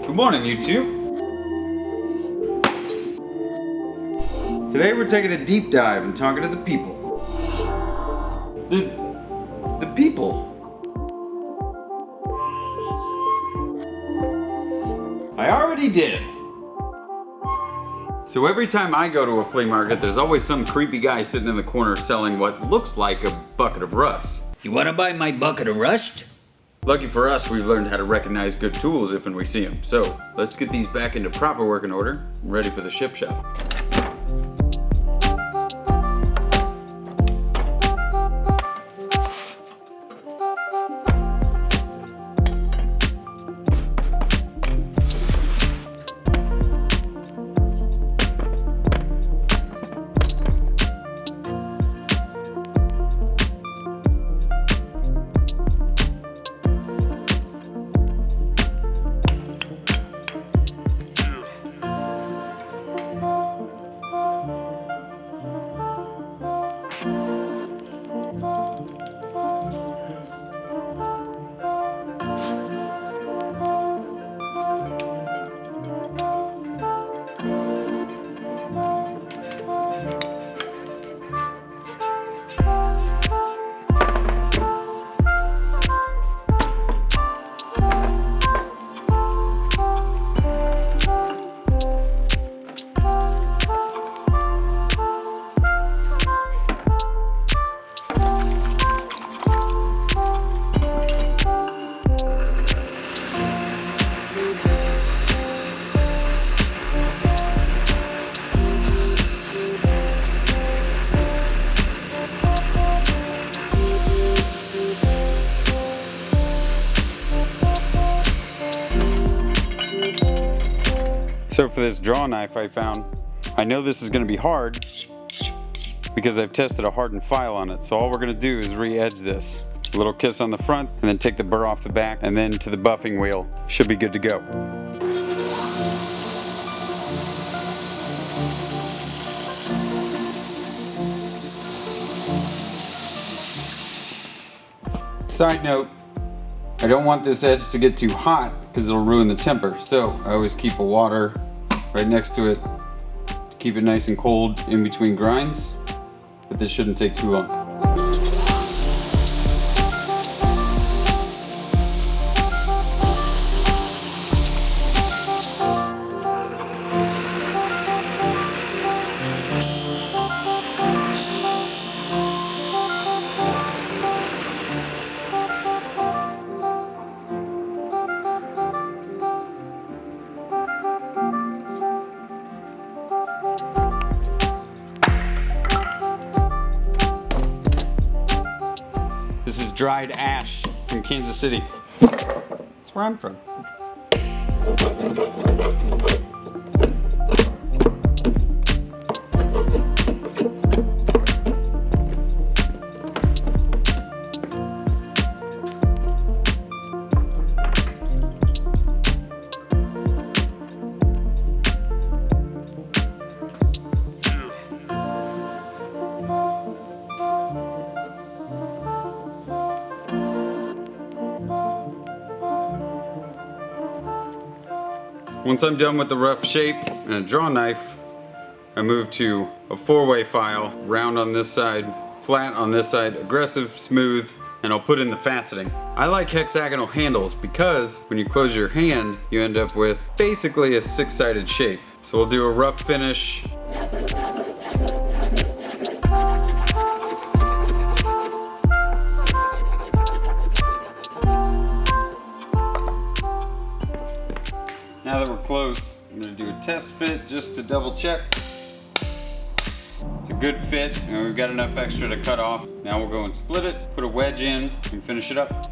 Good morning, YouTube. Today we're taking a deep dive and talking to the people. The people. I already did. So every time I go to a flea market, there's always some creepy guy sitting in the corner selling what looks like a bucket of rust. You wanna buy my bucket of rust? Lucky for us, we've learned how to recognize good tools if and we see them. So let's get these back into proper working order, ready for the ship shop. So for this draw knife I found, I know this is going to be hard because I've tested a hardened file on it. So all we're going to do is re-edge this. A little kiss on the front and then take the burr off the back and then to the buffing wheel. Should be good to go. Side note, I don't want this edge to get too hot because it'll ruin the temper. So I always keep a water right next to it to keep it nice and cold in between grinds, but this shouldn't take too long. This is dried ash from Kansas City. That's where I'm from. Once I'm done with the rough shape and a draw knife, I move to a 4-way file, round on this side, flat on this side, aggressive, smooth, and I'll put in the faceting. I like hexagonal handles because when you close your hand, you end up with basically a 6-sided shape. So we'll do a rough finish. Now that we're close, I'm going to do a test fit just to double check. It's a good fit, and we've got enough extra to cut off. Now we'll go and split it, put a wedge in, and finish it up.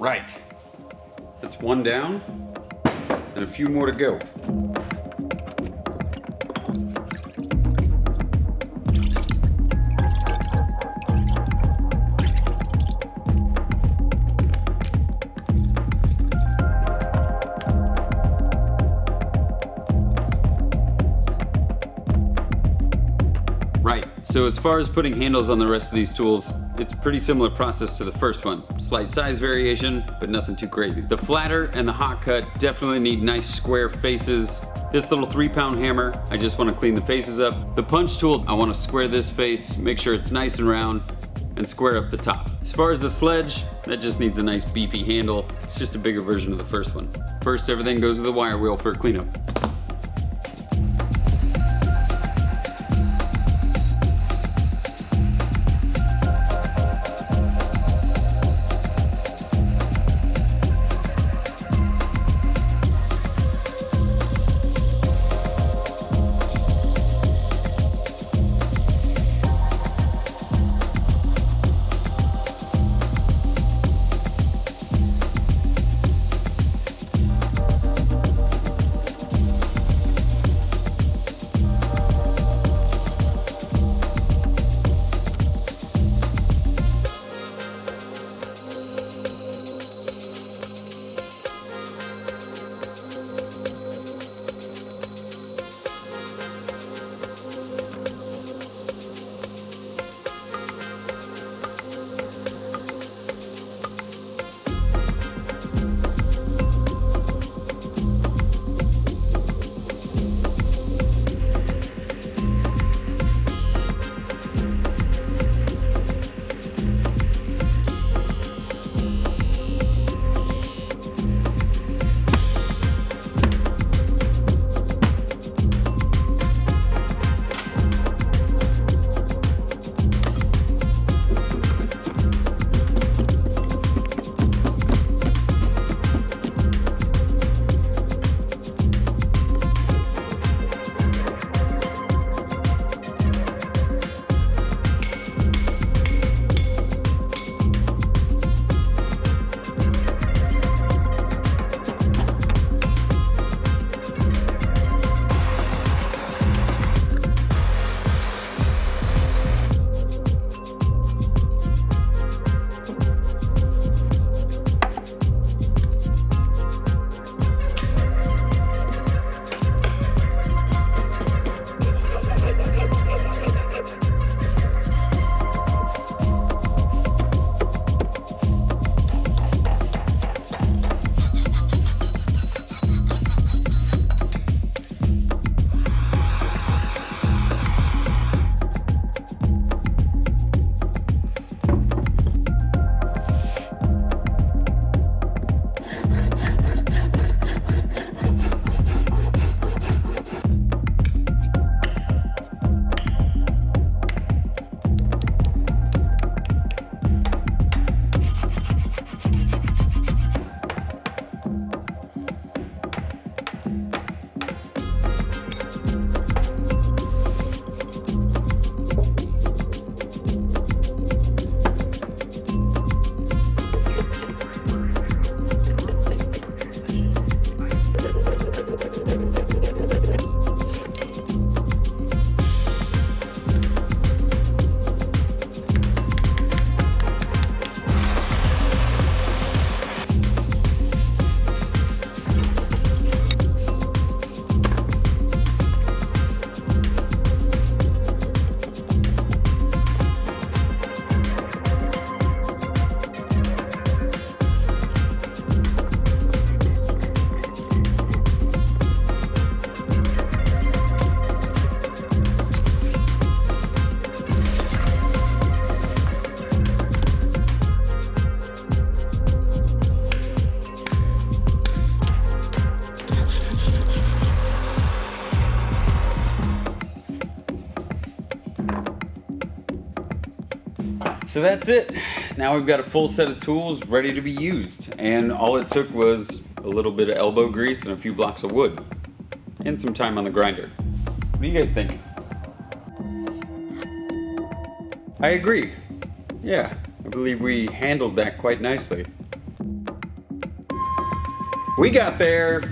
Right. That's one down, and a few more to go. Right, so as far as putting handles on the rest of these tools, it's a pretty similar process to the first one. Slight size variation, but nothing too crazy. The flatter and the hot cut definitely need nice square faces. This little 3-pound hammer, I just want to clean the faces up. The punch tool, I want to square this face, make sure it's nice and round, and square up the top. As far as the sledge, that just needs a nice beefy handle. It's just a bigger version of the first one. First, everything goes with a wire wheel for cleanup. So that's it. Now we've got a full set of tools ready to be used. And all it took was a little bit of elbow grease and a few blocks of wood. And some time on the grinder. What do you guys think? I agree. Yeah, I believe we handled that quite nicely. We got there